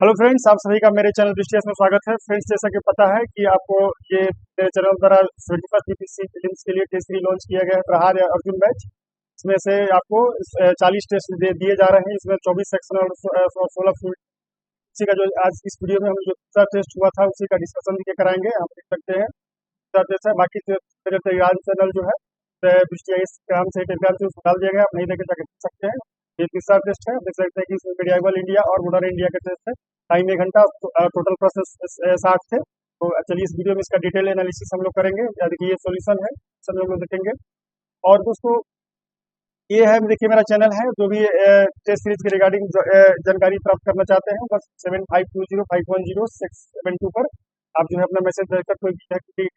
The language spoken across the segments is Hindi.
हेलो फ्रेंड्स, आप सभी का मेरे चैनल दृष्टियास में स्वागत है। फ्रेंड्स, जैसा कि पता है कि आपको ये मेरे चैनल द्वारा 71st बीपीएससी प्रीलिम्स के लिए टेस्ट सीरीज लॉन्च किया गया है, प्रहार या अर्जुन बैच। इसमें से आपको 40 टेस्ट दिए जा रहे हैं। इसमें 24 सेक्शन और 16 फुल। इसी का जो आज इस वीडियो में हम जो दूसरा टेस्ट हुआ था उसी का डिस्कशन भी कराएंगे। आप देख सकते हैं दूसरा टेस्ट है। बाकी जो मेरे टेलीग्राम चैनल जो है दृष्टिया इस काम से टेलीग्राम से उसको डाल दिया गया, आप नहीं देखे जाकर देख सकते हैं। ये तीसरा टेस्ट है। आप देख सकते हैं कि इसमें मीडियाबल इंडिया और मॉडर्न इंडिया के टेस्ट है। टाइम 1 घंटा, टोटल प्रोसेस 60 थे। तो चलिए इस वीडियो में इसका डिटेल एनालिसिस हम लोग करेंगे। या देखिए ये सॉल्यूशन है, सब हम लोग देखेंगे। और दोस्तों, ये है, देखिए मेरा चैनल है। जो भी टेस्ट सीरीज के रिगार्डिंग जानकारी प्राप्त करना चाहते हैं, बस 7520510672 पर आप जो है अपना मैसेज देकर कोई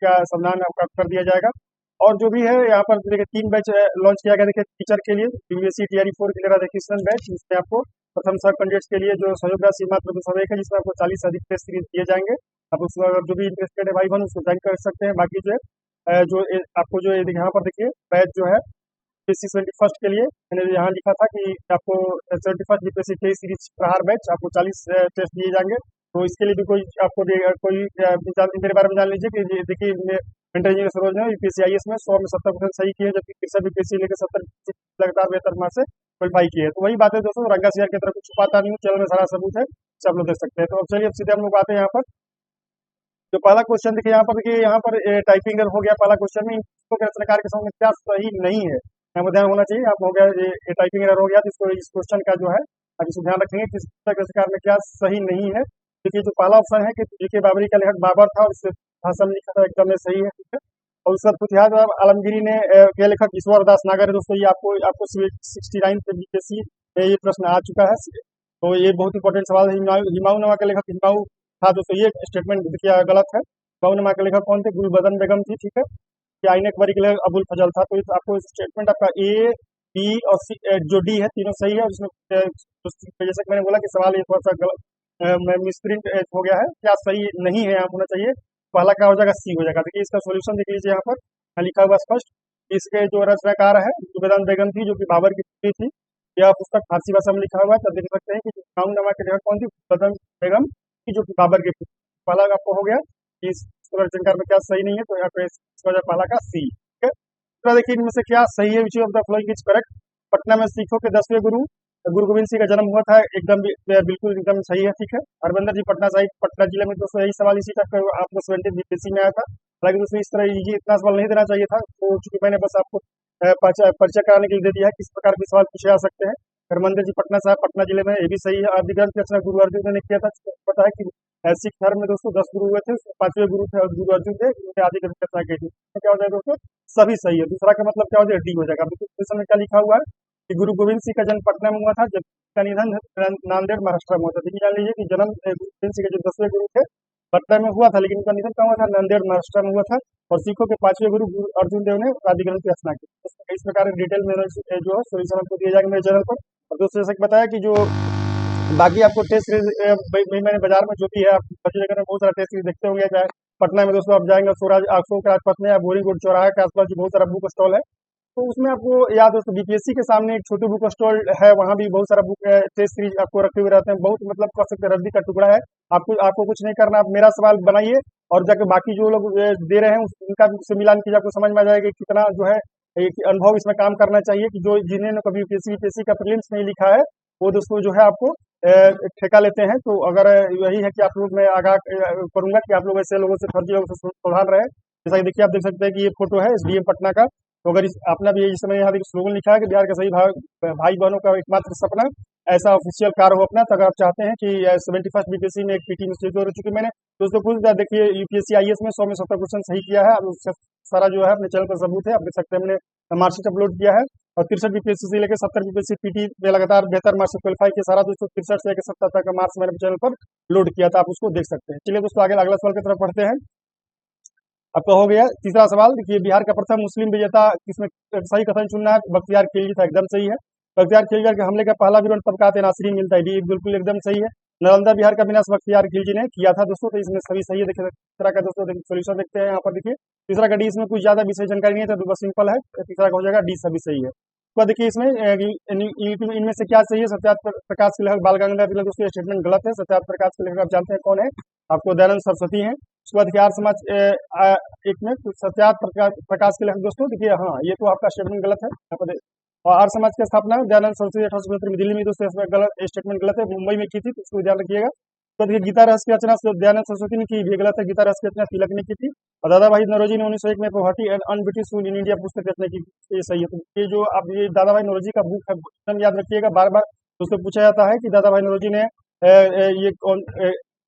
का समाधान आपका कर दिया जाएगा। और जो भी है यहाँ पर देखिए 3 बैच लॉन्च किया गया। देखिए टीचर के लिए UPSC TRE 4 clear registration batch, जिसमें आपको प्रथम सब कैंडिडेट्स के लिए जो सहयोग राशि मात्र 201 है, जिसमें आपको 40 से अधिक टेस्ट सीरीज दिए जाएंगे। आप उसमें अगर जो भी इंटरेस्टेड है भाई बहन उसको ज्वाइन कर सकते हैं। बाकी जो है आपको जो यहाँ पर देखिए बैच जो है बीपीएससी 71st के लिए मैंने यहाँ लिखा था कि आपको 71st बीपीएससी टेस्ट सीरीज प्रहार बैच आपको 40 टेस्ट दिए जाएंगे। तो इसके लिए भी कोई आपको कोई मेरे बारे में जान लीजिए कि देखिए मेंटर इंजीनियर सरोज ने यूपीएससी आईएएस में 100 में 70% सही किए, जबकि तीसरा बीपीएससी लेकर 70 लगातार बेहतर मार्क्स से क्वालिफाई किए। तो वही बात है दोस्तों, रंगा शेयर की तरफ कुछ छुपाता नहीं हूँ, चैनल में सारा सबूत है, सब लोग देख सकते हैं। तो अब चलिए अब सीधे हम लोग आते हैं यहाँ पर। जो पहला क्वेश्चन देखिए यहाँ पर टाइपिंग एरर हो गया पहला क्वेश्चन में। इसको रचनाकार के सामने क्या सही नहीं है, यहाँ पर ध्यान होना चाहिए। आप हो गया ये टाइपिंग एरर हो गया, तो इसको इस क्वेश्चन का जो है अब इसको ध्यान रखेंगे कि रचनाकार में क्या सही नहीं है। देखिए जो पहला ऑप्शन है कि जीके बाबरी का लेखक बाबर था और इससे भाषा में लिखा था, एकदम ये सही है, ठीक है। और उसका फुतिहाद आलमगीरी ने के लेखक ईश्वर दास नागर है। दोस्तों ये आपको आपको 69 पे बीपीएससी में ये प्रश्न आ चुका है। तो ये बहुत इंपॉर्टेंट सवाल है। हिमायू नमा के लेखक हिमायू था दोस्तों, ये स्टेटमेंट देखिए गलत है। हिमायू नमा के लेखक कौन थे? गुलबदन बेगम थी, ठीक है। कि आईने अकबरी के लेखक अबुल फजल था। तो आपको स्टेटमेंट आपका ए, बी और सी, जो डी है तीनों सही है। और इसमें जैसे कि मैंने बोला कि सवाल ये थोड़ा सा गलत मिसप्रिंट हो गया है, क्या सही नहीं है यहाँ होना चाहिए। पहला क्या हो जाएगा? सी हो जाएगा। देखिए इसका सोल्यूशन देख लीजिए यहाँ पर, यहाँ लिखा हुआ स्पष्ट। इसके जो रचनाकार है गुलबदन बेगम थी, जो कि बाबर की पुत्री थी। यह पुस्तक फारसी भाषा में लिखा हुआ है। तब देख सकते हैं कि हिमायू नमा के लेखक कौन थी? गुलबदन बेगम की, जो कि बाबर की पुत्री। पहला आपको हो गया कि इस रचनाकार में क्या सही नहीं है, तो यहाँ पे इसका जो पहला का सी, ठीक है। दूसरा देखिए इनमें से क्या सही है? Which of the following is correct? Patna में सिखों के 10वें गुरु गुरु गोविंद सिंह का जन्म हुआ था, एकदम बिल्कुल एकदम सही है, ठीक है। हरबंदर जी पटना साहिब पटना जिले में। दोस्तों यही सवाल इसी तक आपको 70 बीपीएससी में आया था। हालांकि दोस्तों इस तरह ये इतना सवाल नहीं देना चाहिए था, तो चूंकि मैंने बस आपको परिचय कराने के लिए दे दिया है किस प्रकार के सवाल पूछे जा सकते हैं। हरमंदिर जी पटना साहब पटना जिले में, ये भी सही है। आदि ग्रंथ की रचना गुरु अर्जुन ने किया था। पता है कि सिख धर्म में दोस्तों 10 गुरु हुए थे, 5वें गुरु थे और गुरु अर्जुन थे, उन्होंने आदि ग्रंथ की रचना की थी। तो क्या हो जाएगा दोस्तों? सभी सही है। दूसरा का मतलब क्या हो जाएगा? डी हो जाएगा। क्वेश्चन में क्या लिखा हुआ है कि गुरु गोविंद सिंह का जन्म पटना में हुआ था, जब का निधन नांदेड़ महाराष्ट्र में हुआ था। देखिए जान लीजिए कि जन्म गुरु गोविंद सिंह के जो 10वें गुरु थे पटना में हुआ था, लेकिन उनका निधन कहाँ हुआ था? नांदेड़ महाराष्ट्र में हुआ था। और सिखों के 5वें गुरु गुरु अर्जुन देव ने आदि ग्रंथ की रचना की। इस प्रकार डिटेल में जो है सोल्यूशन आपको दिया जाएगा मेरे चैनल पर। और दोस्तों जैसे कि बताया कि जो बाकी आपको टेस्ट सीरीज मैंने बाजार में जो भी है, आप बच्चे जगह में बहुत सारा टेस्ट सीरीज देखते होंगे। चाहे पटना में दोस्तों आप जाएंगे स्वराज अशोक राजपथ में या बोरिंग रोड चौराहा के आसपास बहुत सारा बुक स्टॉल है। तो उसमें आपको याद दोस्तों बीपीएससी के सामने एक छोटी बुक स्टॉल है, वहाँ भी बहुत सारा बुक टेस्ट सीरीज आपको रखे हुए रहते हैं। बहुत मतलब कह सकते हैं रद्दी का टुकड़ा है। आपको आपको कुछ नहीं करना, आप मेरा सवाल बनाइए और जाके बाकी जो लोग दे रहे हैं उनका भी उससे मिलान कीजिए। आपको समझ में आ जाएगा कि कितना जो है एक अनुभव इसमें काम करना चाहिए। कि जो जिन्होंने कभी यूपीएससी का प्रीलिम्स नहीं लिखा है वो दोस्तों जो है आपको ठेका लेते हैं। तो अगर यही है कि आप लोग मैं आगाह करूंगा कि आप लोग ऐसे लोगों से, फर्जी लोगों से सावधान रहे। जैसा कि देखिए आप देख सकते हैं कि ये फोटो है एसडीएम पटना का। तो अगर अपना भी इस समय यहाँ देखिए स्लोगन लिखा है कि बिहार के सभी भाई बहनों का एकमात्र सपना ऐसा ऑफिशियल कार हो अपना। तो अगर आप चाहते हैं कि 71st बीपीएससी में एक पीटी इंस्टीट्यूट हो चुकी, मैंने दोस्तों कुछ देखिए यूपीएससी आईएएस में 100 में 70 क्वेश्चन सही किया है। अब उसका सारा जो है अपने चैनल पर सबूत है, आप देख सकते हैं मैंने मार्कशीट अपलोड किया है। और 63 बीपीएससी से लेकर 70 बीपीएससी पीटी में लगातार बेहतर मार्क्स से क्वालिफाई किया। सारा दोस्तों 63 से लेकर 70 तक का मार्क्स मैंने चैनल पर लोड किया था, आप उसको देख सकते हैं। चलिए दोस्तों आगे अगला सवाल की तरफ पढ़ते हैं। आपका हो गया तीसरा सवाल। देखिए बिहार का प्रथम मुस्लिम विजेता किसमें सही कथन चुनना है? बख्तियार खिलजी था, एकदम सही है। बख्तियार खिलजी के हमले का पहला विवरण तबकात नासरीन मिलता है, ये बिल्कुल एकदम सही है। नालंदा बिहार का विनाश बख्तियार खिलजी ने किया था दोस्तों, तो इसमें सभी सही है। देखिए तीसरा का दोस्तों सोल्यूशन देखते हैं यहाँ पर। देखिए तीसरा का डी, इसमें कुछ ज्यादा विषय जानकारी नहीं है, तो बस सिंपल है। तीसरा का हो जाएगा डी, सभी सही है। तो देखिए इसमें इनमें से क्या सही है? सत्यार्थ प्रकाश के लेखक बाल गंगाधर तिलक, दोस्तों ये स्टेटमेंट गलत है। सत्यार्थ प्रकाश के लेखक आप जानते हैं कौन है? आपको दयानंद सरस्वती हैं। उसके बाद देखिए आर्य समाज एक में तो सत्यार्थ प्रकाश के लेखक, दोस्तों देखिए हाँ ये तो आपका स्टेटमेंट गलत है यहाँ पर। और आर्य समाज की स्थापना दयानंद सरस्वती 1875 में दिल्ली में, दोस्तों इसमें गलत स्टेटमेंट गलत है, मुंबई में की थी, तो इसको ध्यान रखिएगा। तो देखिए गीता रहस्य की रचना दयानंद सरस्वती ने की, ये गलत है। गीता रहस्य की रचना तिलक ने की थी। और दादा भाई नौरोजी ने 1901 में poverty and un-British rule in India पुस्तक रचना की, ये सही है। तो ये जो आप ये दादा भाई नौरोजी का बुक है, एकदम याद रखिएगा। बार बार दोस्तों पूछा जाता है कि दादा भाई नौरोजी ने ये कौन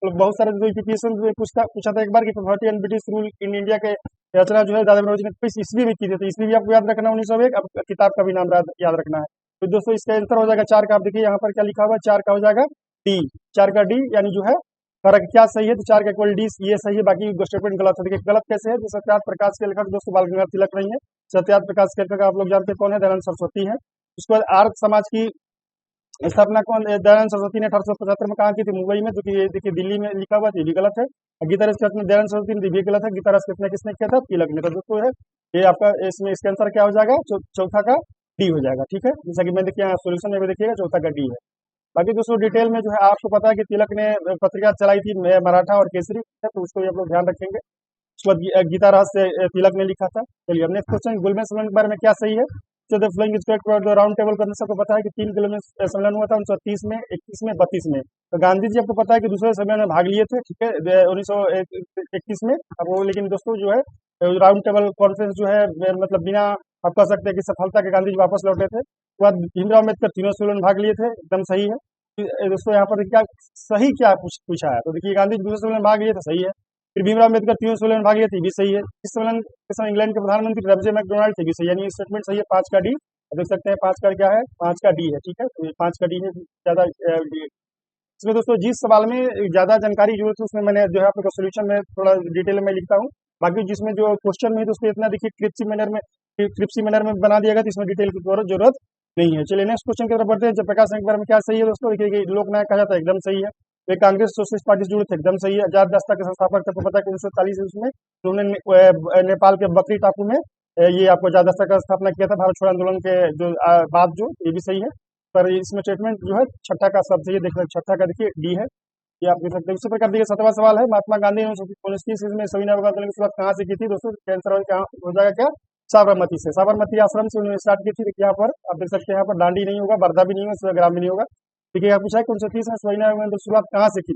बहुत सारे नोटिफिकेशन पूछा पूछा था एक बार कि poverty and British rule in India के रचना जो है दादा भाई नौरोजी ने किस ईस्वी में की थी। तो ईस्वी भी आपको याद रखना 1901। अब किताब का भी नाम याद रखना है। तो दोस्तों इसका आंसर हो जाएगा 4 का। आप देखिए यहाँ पर क्या लिखा हुआ है, 4 का हो जाएगा डी। 4 का डी यानी जो है फर्क क्या सही है? तो 4 का इक्वल डी ये सही है, बाकी स्टेटमेंट गलत है। देखिए गलत कैसे है? तो सत्यार्थ प्रकाश के लेखक दोस्तों बाल गंगाधर तिलक नहीं है। सत्यार्थ प्रकाश के लेखक आप लोग जानते हैं कौन है? दयानंद सरस्वती है। उसके बाद आर्य समाज की स्थापना कौन दयानंद सरस्वती ने 1875 में कहा की थी? मुंबई में। जो कि ये देखिए दिल्ली में लिखा हुआ था, ये भी गलत है। गीता रस में दयानंद सरस्वती ने, भी गलत है। गीता रस किसने किया था? तिलक ने। तो दोस्तों है ये आपका इसमें इसका आंसर क्या हो जाएगा? चौथा का डी हो जाएगा। ठीक है, जैसा कि मैं देखिए यहाँ सोल्यूशन में भी देखिएगा चौथा का डी है। बाकी दोस्तों डिटेल में जो है आपको पता है कि तिलक ने पत्रिका चलाई थी मराठा और केसरी, तो उसको भी आप लोग ध्यान रखेंगे। उसके बाद गीता रहस्य तिलक ने लिखा था। चलिए अब नेक्स्ट क्वेश्चन, गोलमेज सम्मेलन के बारे में क्या सही है? तो the following is correct for the round table करने सबको पता है कि 3 गोलमेज सम्मेलन हुआ था 1930 में, 21 में, 32 में। तो गांधी जी आपको पता है कि दूसरे सम्मेलन में भाग लिए थे, ठीक है, 1921 में। अब वो लेकिन दोस्तों जो है राउंड टेबल कॉन्फ्रेंस जो है मतलब बिना आप कह सकते हैं कि सफलता के गांधी जी वापस लौटे थे। उसके बाद भीमराव अम्बेडकर तीनों सम्मेलन में भाग लिए थे, एकदम सही है। दोस्तों यहाँ पर क्या सही क्या पूछा है? तो देखिए गांधी जी दूसरे सम्मेलन में भाग लिए थे, सही है। फिर भीमराव अम्बेडकर तीनों सम्मेलन में भाग लिए थे, भी सही है। इस सम्मेलन के समय इंग्लैंड के प्रधानमंत्री रबजे मैकडोनाल्ड थे, भी सही, यानी स्टेटमेंट सही है। 5 का डी देख सकते हैं, 5 का क्या है? 5 का डी है। ठीक है, तो ये 5 का डी है ज्यादा। इसमें दोस्तों जिस सवाल में ज्यादा जानकारी जरूरत है उसमें मैंने जो है आपको सोल्यूशन में थोड़ा डिटेल में लिखता हूँ। बाकी जिसमें जो क्वेश्चन में है तो उसको इतना देखिए क्रिप्सी मैनर में बना दिया गया, तो इसमें डिटेल की जरूरत नहीं है। चलिए नेक्स्ट क्वेश्चन की तरफ बढ़ते हैं। जयप्रकाश नारायण के बारे में क्या सही है? दोस्तों देखिए लोकनायक कहा जाता है, एकदम सही है। वे कांग्रेस सोशलिस्ट पार्टी से जुड़े थे, एकदम सही है। आजाद रास्ता के संस्थापक आपको पता है कि 1941 में उन्होंने नेपाल के बकरी टापू में ये आपको आजाद रास्ता का स्थापना किया था, भारत छोड़ो आंदोलन के जो बाद, जो ये भी सही है। पर इसमें स्टेटमेंट जो है छठा का सब सही है। देखिए छठा का देखिए डी है, ये आप देख सकते हैं। उसी प्रकार देखिए 7वां सवाल है, महात्मा गांधी ने 1929 में सविनय अवज्ञा आंदोलन की शुरुआत कहाँ से की थी? दोस्तों आंसर हो जाएगा क्या? साबरमती से। साबरमती आश्रम से उन्होंने स्टार्ट की थी। देखिए यहाँ पर आप देख सकते हैं, यहाँ पर दांडी नहीं होगा, वर्धा भी नहीं होगा, ग्राम भी नहीं होगा। देखिए यहाँ पूछा है कि 1930 में सविनय अवज्ञा आंदोलन की शुरुआत कहाँ से की?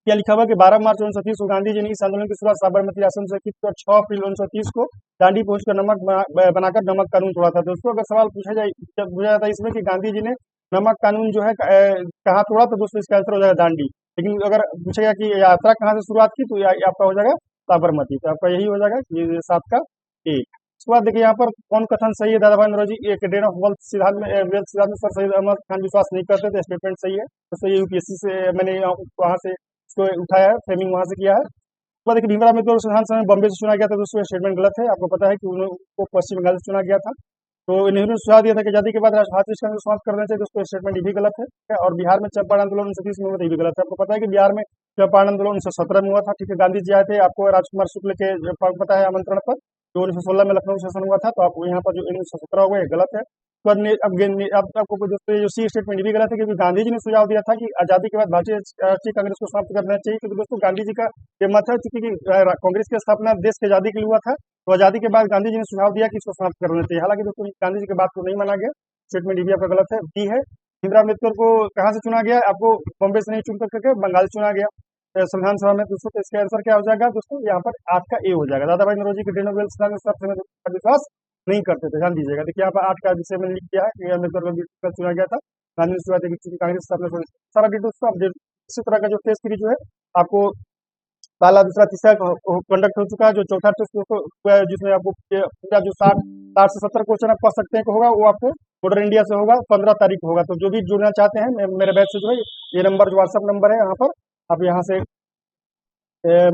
क्या लिखा हुआ कि 12 मार्च 1930 को गांधी जी ने इस आंदोलन की शुरुआत साबरमती आश्रम से की थी और 6 अप्रैल 1930 को दांडी पहुंचकर नमक बनाकर नमक कानून तोड़ा था। दोस्तों अगर सवाल पूछा जाता है इसमें कि गांधी जी ने नमक कानून जो है कहाँ तोड़ा, तो दोस्तों इसका आंसर हो जाएगा दांडी। लेकिन अगर पूछा गया कि यात्रा कहाँ से शुरुआत की, तो आपका हो जाएगा साबरमती। तो आपका यही हो जाएगा ये 7 का एक। उसके बाद देखिए यहाँ पर कौन कथन सही है? दादा भाई नौरोजी एक डेन ऑफ वेल्थ सिद्धांत में सर सैयद अहमद खान विश्वास नहीं करते थे, स्टेटमेंट सही है। दोस्तों ये यूपीएससी से मैंने वहां से इसको उठाया है, फ्रेमिंग वहां से किया है। उसके बाद देखिए भीमराव अम्बेडकर संविधान सभा में बॉम्बे से चुना गया था, दोस्तों स्टेटमेंट गलत है। आपको पता है कि उनको पश्चिम बंगाल से चुना गया था। तो नेहरू ने सुझाव दिया था कि आजादी के बाद राष्ट्रीय कांग्रेस समाप्त कर देना चाहिए, दोस्तों स्टेटमेंट ये भी गलत है। ठीक है? और बिहार में चंपारण आंदोलन 1930 में हुआ था, ये भी गलत है। आपको पता है कि बिहार में चंपारण आंदोलन 1917 में हुआ था। ठीक है, गांधी जी आए थे, आपको राजकुमार शुक्ल के पता है आमंत्रण पर, जो 1916 में लखनऊ सेशन हुआ था। तो आप यहाँ पर जो 1917 हुआ, ये गलत है। अब आपको दोस्तों जो सी स्टेटमेंट भी गलत है, क्योंकि गांधी जी ने सुझाव दिया था कि आजादी के बाद भारतीय राष्ट्रीय कांग्रेस को समाप्त कर देना चाहिए। क्योंकि दोस्तों गांधी जी का ये मत है क्योंकि कांग्रेस की स्थापना देश की आजादी के लिए हुआ था, तो आजादी के बाद गांधी जी ने सुझाव दिया कि इसको समाप्त कर देना चाहिए। हालांकि दोस्तों गांधी जी की बात को नहीं माना गया, स्टेटमेंट भी आपका गलत है। बी है, भीमराव अम्बेडकर को कहाँ से चुना गया? आपको बॉम्बे से नहीं चुन करके बंगाल से चुना गया संविधान सभा में। दोस्तों तो इसका आंसर क्या हो जाएगा? दोस्तों यहाँ पर 8 का ए हो जाएगा। दादा भाई नौरोजी के डेनोवेल विश्वास नहीं करते थे, ध्यान दीजिएगा। देखिए यहाँ पर 8 का विषय में लिख दिया है कि अम्बेडकर को चुना गया था, गांधी ने शुरुआत की कांग्रेस स्थापना सारा डिटेल्स। आप इसी तरह का जो टेस्ट सीरीज जो है आपको पहला दूसरा तीसरा कंडक्ट हो चुका है। जो चौथा टेस्ट जिसमें आपको पूरा जो 60 से 70 क्वेश्चन आप पढ़ सकते हैं होगा, वो आपको मॉडर्न इंडिया से होगा, 15 तारीख को होगा। तो जो भी जुड़ना चाहते हैं मेरे बैच से जो है, ये नंबर जो व्हाट्सअप नंबर है यहाँ पर, आप यहाँ से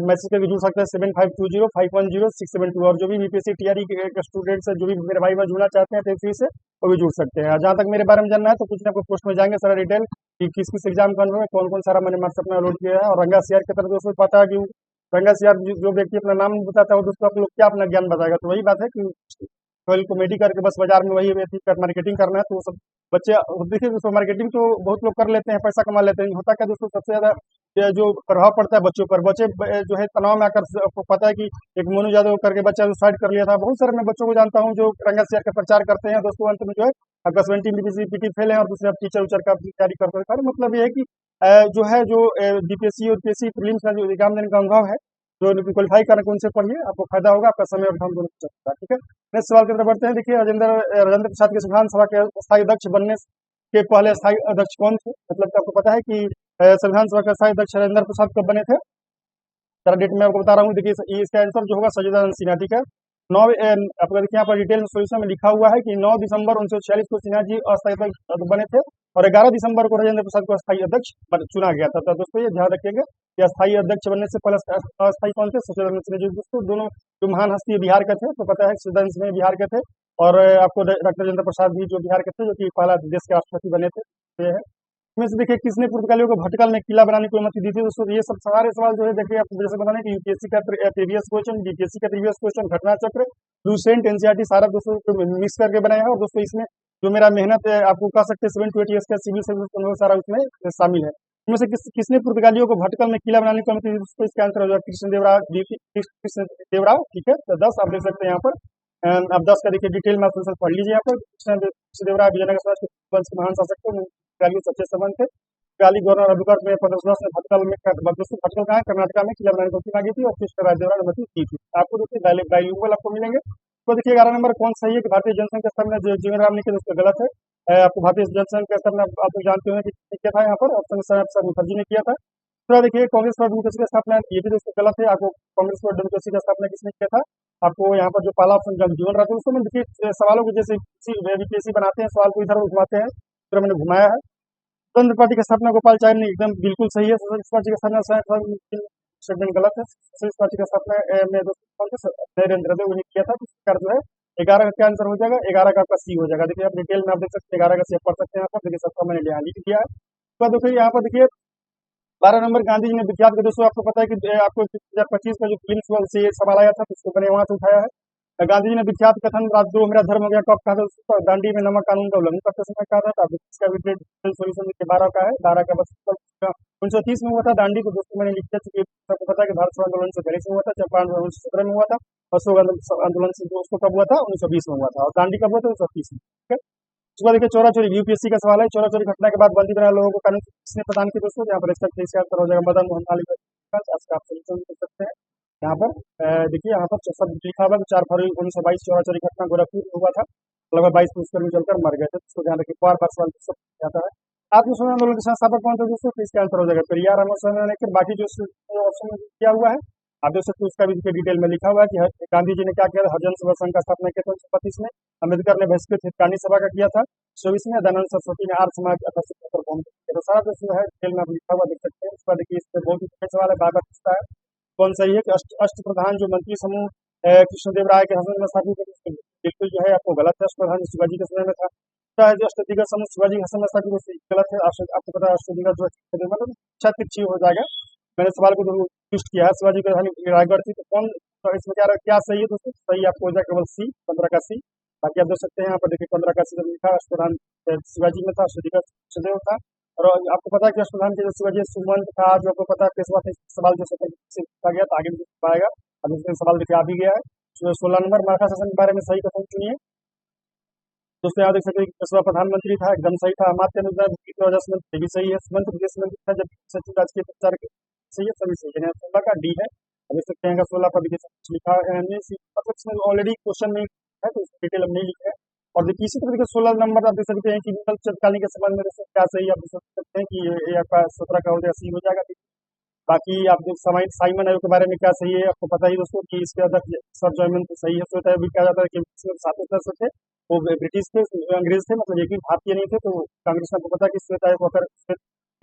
मैसेज करके जुड़ सकते हैं 7520510672। और जो भी बीपीएससी टीआरई के स्टूडेंट्स है, जो भी मेरे भाई जुड़ना चाहते हैं टेस्ट से, वो भी जुड़ सकते हैं। जहाँ तक मेरे बारे में जानना है तो कुछ ना कुछ पोस्ट में जाएंगे सारा डिटेल कि किस किस एग्जाम का है, कौन कौन सारा मैंने व्हाट्सएप में अपलोड किया है। और रंगा सीआर की तरफ दोस्तों पता है कि रंगा सीआर जो व्यक्ति अपना नाम बताता है वो दोस्तों आप लोग क्या अपना ज्ञान बताएगा? तो वही बात है कि कोयल कॉमेडी करके बस बाजार में वही मार्केटिंग करना है, तो वो सब बच्चे देखिए दोस्तों, मार्केटिंग तो बहुत लोग कर लेते हैं, पैसा कमा लेते हैं। होता क्या दोस्तों, सबसे ज्यादा ये जो प्रभाव पड़ता है बच्चों पर, बच्चे जो है तनाव में आकर, आपको पता है कि एक मोनू यादव करके बच्चा सुसाइड कर लिया था। बहुत सारे मैं बच्चों को जानता हूँ जो रंगा सियार का प्रचार करते हैं दोस्तों, अंत में जो है आपका 70 पीटी फेल है और दूसरे आप टीचर उचर का तैयारी करते हैं। सारे मतलब ये है कि जो है जो बीपीएससी और पीएससी प्रीलिम्स का जो एग्जाम देने का अनुभव है, जो क्वालिफाई करने को उनसे पढ़िए, आपको फायदा होगा, आपका समय और धन दोनों बच सकता है। ठीक है, नेक्स्ट सवाल की तरफ बढ़ते हैं। देखिए, राजेंद्र प्रसाद के संविधान सभा के स्थायी अध्यक्ष बनने के पहले स्थायी अध्यक्ष कौन थे? मतलब कि आपको पता है कि संविधान सभा के स्थायी अध्यक्ष राजेंद्र प्रसाद कब बने थे? सारा डेट मैं आपको बता रहा हूँ। देखिए, इसका आंसर जो होगा सचिदानंद सिन्हा। ठीक है, नौ आपको देखिए यहाँ पर डिटेल सोल्यूशन में लिखा हुआ है कि 9 दिसंबर 1946 को सिन्हा जी अस्थायी अध्यक्ष बने थे और 11 दिसंबर को राजेंद्र प्रसाद को अस्थायी अध्यक्ष चुना गया था। तो दोस्तों ये ध्यान रखिएगा कि अस्थायी अध्यक्ष बनने से पहले अस्थायी कौन थे? सचिदानंद सिन्हा जी। दोस्तों दोनों जो महान हस्ती बिहार के थे, तो पता है सचिदानंद सिन्हा बिहार के थे, और आपको डॉक्टर राजेंद्र प्रसाद भी जो बिहार के थे, जो कि पहला देश के राष्ट्रपति बने थे। तो ये है। इसमें से देखिए, किसने पुर्तगालियों को भटकल में किला बनाने की अनुमति दी थी? दोस्तों ये सब सारे सवाल जो है देखिए, आपको जैसे बताने कि यूपीएससी का प्रीवियस क्वेश्चन, बीपीएससी का प्रीवियस क्वेश्चन, घटना चक्र, लूसेंट, एनसीईआरटी सारा दोस्तों मिक्स करके बनाया है। और दोस्तों इसमें जो मेरा मेहनत है, आपको कह सकते हैं 7 to 8 ईयर्स का सिविल सर्विस अनुभव सारा उसमें शामिल है। इनमें से किसने पुर्तगालियों को भटकल में किला बनाने की अनुमति दी? दोस्तों इसका आंसर हो जाएगा कृष्णदेवराय। ठीक है, तो 10 आप देख सकते हैं यहाँ पर। आप 10 का देखिए डिटेल में आप पढ़ लीजिए यहाँ पर। कृष्णदेवराय विजयनगर साम्राज्य के वंश के महान शासक थे, पुर्तगालियों से अच्छे संबंध थे। पुर्तगाली गवर्नर अब्दुल में 1510 में भटकल में भटकल कहाँ है? कर्नाटका में किला बनाने की मांगी थी और कृष्ण राजदेवरा ने अनुमति दी थी। आपको देखिए बाइलिंगुअल आपको मिलेंगे। तो देखिए 11 नंबर कौन सही है कि भारतीय जनसंघ के स्थापना जीवन राम ने की? दोस्तों गलत है। आपको भारतीय जनसंघ के स्थापना आप लोग जानते हैं कि क्या था यहाँ पर? ऑप्शन सर मुखर्जी ने किया था। तो देखिए कांग्रेस फॉर डेमोक्रेसी का स्थापना, ये भी दोस्तों गलत है। आपको कांग्रेस फॉर डेमोक्रेसी का स्थापना किसने किया था? आपको यहाँ पर जो पहला ऑप्शन जगजीवन राम। दोस्तों में देखिए सवालों को जैसे बीपीएससी बनाते हैं, सवाल को इधर घुमाते हैं, तो मैंने घुमाया है। स्वतंत्र पार्टी की स्थापना गोपाल चाय ने एकदम बिल्कुल सही है। सोशलिस्ट पार्टी की स्थापना स्टेटमेंट गलत है। सोशलिस्ट पार्टी का स्थापना में दोस्तों नरेंद्र देव ने किया था। तो इसका जो है 11 का क्या आंसर हो जाएगा? 11 का आपका सी हो जाएगा। देखिए आप डिटेल में आप देख सकते हैं, 11 का सी पढ़ सकते हैं यहाँ पर। देखिए सबका मैंने यहाँ लिख दिया है। तो देखिए यहाँ पर देखिए 12 नंबर गांधी जी ने विख्यात के दोस्तों आपको पता है कि आपको 2025 का जो फिल्म हुआ उससे ये सवाल आया था, तो उसको मैंने वहां से उठाया है। गांधी जी ने विख्यात कथन राजद्रोह मेरा धर्म हो गया कब कहा था? उसको दांडी में नमक कानून का उल्लंघन करते समय कहा था। तो इसका भी सोल्यूशन 12 का है। 12 का बस 1930 में हुआ था दांडी को। दोस्तों मैंने लिख दिया कि सबको पता है कि भारत छोड़ो आंदोलन से पहले से हुआ था, चंपारण 1917 में हुआ था, अशोक आंदोलन से उसको कब हुआ था? 1920 में हुआ था, और दांडी कब हुआ था? 1930 में। ठीक है, उसके बाद देखिए चोरा चोरी, यूपीएससी का सवाल है। चोरा चोरी घटना के बाद बंदी बनाए लोगों को कानून किसने प्रदान किया? दोस्तों यहाँ पर इसका आंसर हो जाएगा मदन मोहन मालवीय। इसका आप सोल्यूशन देख सकते हैं यहाँ पर। देखिए यहाँ पर सब लिखा हुआ 4 फरवरी 1922 चोरा चोरी घटना गोरखपुर में हुआ था। लगभग 22 पुलिसकर्मी जलकर मर गए थे। इसको ध्यान रखिए, बार बार सवाल सब आता है। आत्मसंघ आंदोलन के संस्थापक कौन थे दोस्तों? तो इसका आंसर हो जाएगा पेरियार रामस्वामी ने। बाकी जो ऑप्शन में किया हुआ है आप देख सकते हो, उसका भी डिटेल में लिखा हुआ है कि गांधी जी ने क्या किया? हरिजन सभा संघ का स्थापना किया था 1925 में। अम्बेडकर ने बहिष्कृत हितकानी सभा का किया था 24 में। दयानंद सरस्वती ने आर्य समाज 78 पर कौन किया? तो सारा जो है डिटेल में आप लिखा हुआ देख सकते हैं। उसका देखिए इसमें बहुत ही सवाल है, बार बार पूछता है। कौन सही है कि अष्ट प्रधान जो मंत्री समूह कृष्णदेवराय के शासन में स्थापित हुए? बिल्कुल जो है आपको गलत है। अष्ट प्रधान शिवाजी के समय में था। जो अष्टदिग्गज समूह शिवाजी के शासन में स्थापित, गलत है। आपको पता है अष्टदिग्गज जो मतलब अच्छा तिरछी हो जाएगा। मैंने सवाल को ट्विस्ट किया है। शिवाजी की राजधानी रायगढ़ थी, तो कौन? तो इसमें क्या सही है दोस्तों? सही आपको हो जाएगा केवल सी, 15 का सी। बाकी आप देख सकते हैं यहाँ पर देखिए 15 का सी लिखा। अष्टप्रधान शिवाजी में था, अष्टदिग्गज कृष्णदेव था। और आपको पता है कि अष्टप्रधान के जो शिवाजी सुमंत था, जो आपको पता है पेशवा थे। सवाल जो पूछा गया था आगे भी पाएगा। अब इसमें सवाल देखिए आ भी गया है। 16 नंबर मराठा शासन के बारे में सही कथन चुनिए। दोस्तों यहाँ देख सकते हैं कि पेशवा प्रधानमंत्री था, एकदम सही था। अमात्य अनुदान भी सही है। मंत्री विदेश मंत्री था, जब सचिव राजकीय प्रचार सही है, सभी सही है। 16 का डी है। अब देख सकते हैं 16 पर देखिए लिखा है मतलब इसमें ऑलरेडी क्वेश्चन में है, तो डिटेल हम नहीं लिखे हैं। और देखिए इसी तरह 16 नंबर आप देख सकते हैं कि विकल्प चंद्रकालीन के संबंध में दोस्तों क्या सही है? आप देख सकते हैं कि ये आपका 17 का हो जाएगा, सी हो जाएगा। बाकी आप जो साइमन आयोग के बारे में क्या सही है? आपको पता ही दोस्तों कि इसके अध्यक्ष सर जॉयमन तो सही है। श्वेत आयोग भी कहा जाता है कि सातों सदस्य थे, वो ब्रिटिश थे, अंग्रेज थे, मतलब एक भी भारतीय नहीं थे। तो कांग्रेस ने आपको पता है कि श्वेत आयोग होकर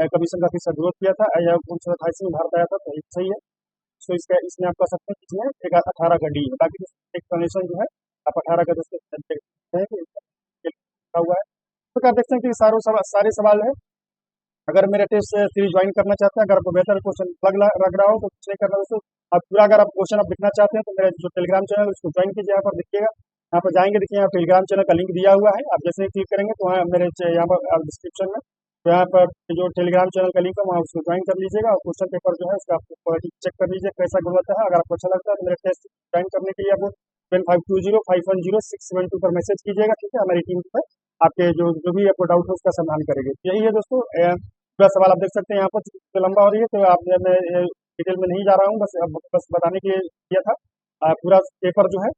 कमीशन का फिर विरोध किया था। आयोग 1928 में भारत आया था, तो सही है। तो इसका इसमें आप कह सकते हैं इसमें 18 का डी है। बाकी एक्सप्लेनेशन जो है आप 18 का दोस्तों हुआ है। तो आप देखते हैं कि सारे सवाल है। अगर मेरे टेस्ट सीरीज ज्वाइन करना चाहते हैं, अगर आपको बेहतर क्वेश्चन लग रहा हो तो कुछ नहीं करना दोस्तों। आप पूरा अगर आप क्वेश्चन आप लिखना चाहते हैं तो मेरा जो टेलीग्राम चैनल है उसको ज्वाइन कीजिए। यहाँ पर देखिएगा यहाँ पर जाएंगे, देखिए यहाँ टेलीग्राम चैनल का लिंक दिया हुआ है। आप जैसे ही क्लिक करेंगे तो वहाँ मेरे यहाँ पर डिस्क्रिप्शन में, तो यहाँ पर जो टेलीग्राम चैनल का लिंक है वहाँ उसको ज्वाइन कर लीजिएगा, और क्वेश्चन पेपर जो है उसका आप क्वालिटी चेक कर लीजिए कैसा गुणवत्ता है। अगर आपको अच्छा लगता है तो मेरे टेस्ट ज्वाइन करने के लिए आप 7520510672 पर मैसेज कीजिएगा, ठीक है। हमारी टीम पर आपके जो भी आपको डाउट है उसका समाधान करेंगे। यही है दोस्तों, पूरा सवाल आप देख सकते हैं यहाँ पर, तो लंबा हो रही है तो आप मैं डिटेल में नहीं जा रहा हूँ, बस बताने के लिए किया था। पूरा पेपर जो है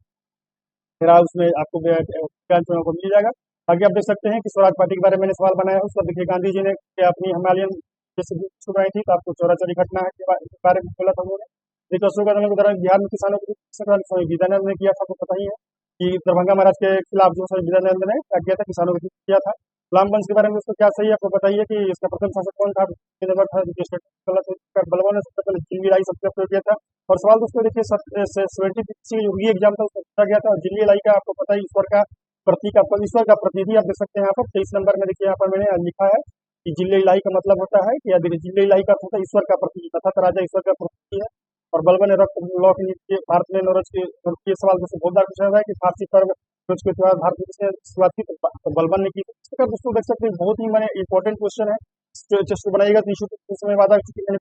मेरा उसमें आपको ज्ञान को मिल जाएगा। आगे आप देख सकते हैं कि स्वराज पार्टी के बारे में मैंने सवाल बनाया है, उसका देखिए गांधी जी ने अपनी हिमालयन जैसे छुड़ाई थी, तो आपको चौराचौरी घटना है के बारे में बोला था उन्होंने। देखिए अशोक आंदोलन के दौरान बिहार में किसानों को स्वामी विवेकानंद ने किया था, आपको पता ही है कि दरभंगा महाराज के खिलाफ जो स्वामी विवेकानंद ने क्या किया था, किसानों को किया था। गुलाम वंश के बारे में उसको क्या सही है आपको बताइए कि इसका प्रथम शासक कौन था, नंबर था बलवान ने सबसे पहले जिंदगी लाई सबसे प्रयोग किया था। और सवाल दोस्तों देखिए 76 योगी एग्जाम था उसको पूछा गया था, और जिंदगी लाई का आपको पता है ईश्वर का प्रतीक, आपको ईश्वर का प्रतिनिधि आप देख सकते हैं यहाँ पर 23 नंबर में। देखिए यहाँ पर मैंने लिखा है कि जिले इलाई का मतलब होता है कि जिले इलाई का होता है ईश्वर का प्रतीक, तथा राजा ईश्वर का प्रतीक है। और बलबन रक्त लॉ के नीचे भारत में नौरज के ये सवाल दोस्तों बहुत बार पूछा हुआ है कि फारसी पर्व रोज के त्योहार भारत में किसने शुरुआत की, तो बलबन ने की। इस प्रकार दोस्तों देख सकते हैं बहुत ही मैंने इंपॉर्टेंट क्वेश्चन है, टेस्ट बनाइएगा तो निश्चित रूप से मैं वादा की मैंने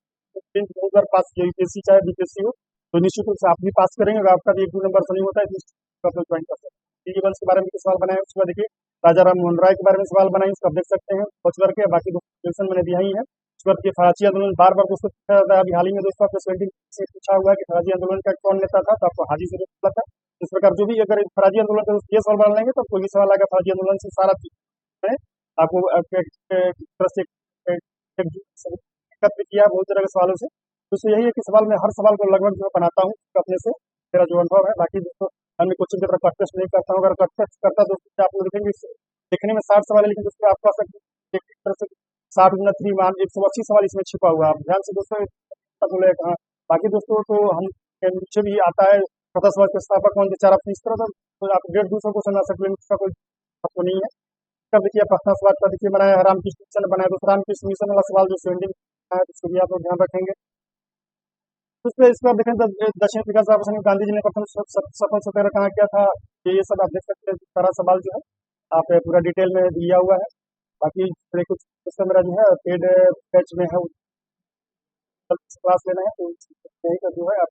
बहुत बार पास किया, यूपीएससी चाहे बीपीएससी हो, तो निश्चित रूप से आप भी पास करेंगे। अगर आपका भी 1-2 नंबर से नहीं होता है तो ज्वाइन कर सकते हैं। डी वंश के बारे में कुछ सवाल बनाए, उसके बाद देखिए राजा राम मोहन राय के बारे में सवाल बनाए, उसको आप देख सकते हैं बच करके, बाकी क्वेश्चन मैंने दिया ही है। उसके बाद फराची आंदोलन बार बार दोस्तों पूछा जाता है, अभी हाल ही में दोस्तों आपको 70 से पूछा हुआ है कि फराजी आंदोलन का कौन नेता था, तो आपको हाजी से पता था। इस प्रकार जो भी अगर फराजी आंदोलन का ये सवाल बना लेंगे तो कोई भी सवाल आएगा फराजी आंदोलन से सारा चीज आपको तरह से एकत्र किया बहुत तरह के सवालों से। तो यही है कि सवाल में हर सवाल को लगभग जो बनाता हूँ अपने से, मेरा जो अनुभव है। बाकी दोस्तों अन्य क्वेश्चन की तरफ कट नहीं करता हूँ, अगर कट करता दोस्तों आप लोग देखेंगे देखने में 60 सवाल है, लेकिन दोस्तों आपका एक तरह से 60 × 3 180 सवाल इसमें छिपा हुआ है। आप ध्यान से दोस्तों बोले कहाँ। बाकी दोस्तों तो हम नीचे भी आता है पता समाज के स्थापक कौन थे, 4 ऑप्शन इस तरह तो आप 150 क्वेश्चन आ सकते हैं, इसका कोई आपको नहीं है। तब देखिए प्रश्न सवाल का देखिए बनाया है रामकृष्ण मिशन बनाया, तो रामकृष्ण मिशन वाला सवाल जो 70 है उसको भी आप लोग ध्यान रखेंगे। उसमें इस पर देखें तो दक्षिण अफ्रीका से आपस में गांधी जी ने प्रथम सफल सत्याग्रह कहाँ किया था, ये सब आप देख सकते हैं। सारा सवाल जो है आप पूरा डिटेल में दिया हुआ है। बाकी थोड़े कुछ उसका मेरा जो है पेड बैच में है क्लास लेना है, तो यही का जो है आप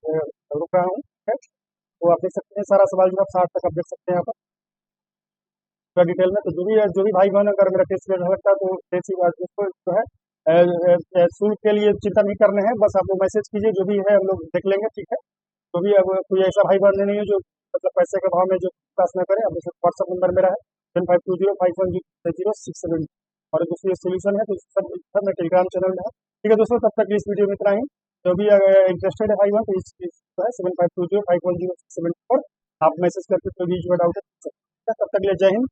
रुक रहा हूँ, ठीक है। तो आप देख सकते हैं सारा सवाल जो है 60 तक आप देख सकते हैं यहाँ पर पूरा डिटेल में। तो जो भी भाई बहन अगर मेरा टेस्ट अच्छा लगता है तो टेस्ट उसको जो है शुल्क के लिए चिंता नहीं करने हैं, बस आपको मैसेज कीजिए, जो भी है हम लोग देख लेंगे, ठीक है। तो भी अब कोई ऐसा भाई बहन नहीं है जो मतलब पैसे के भाव में जो पास न करे। अब व्हाट्सअप नंबर मेरा है 7520510672, और दूसरी सोल्यूशन है तो सब मैं टेलीग्राम चैनल में है, ठीक है दोस्तों। तब तक इस वीडियो में इतना ही। जो भी इंटरेस्टेड है भाई बहन तो इस जो है 7520510674 आप मैसेज करके कोई भी जो डाउट है। तब तक के लिए जय हिंद।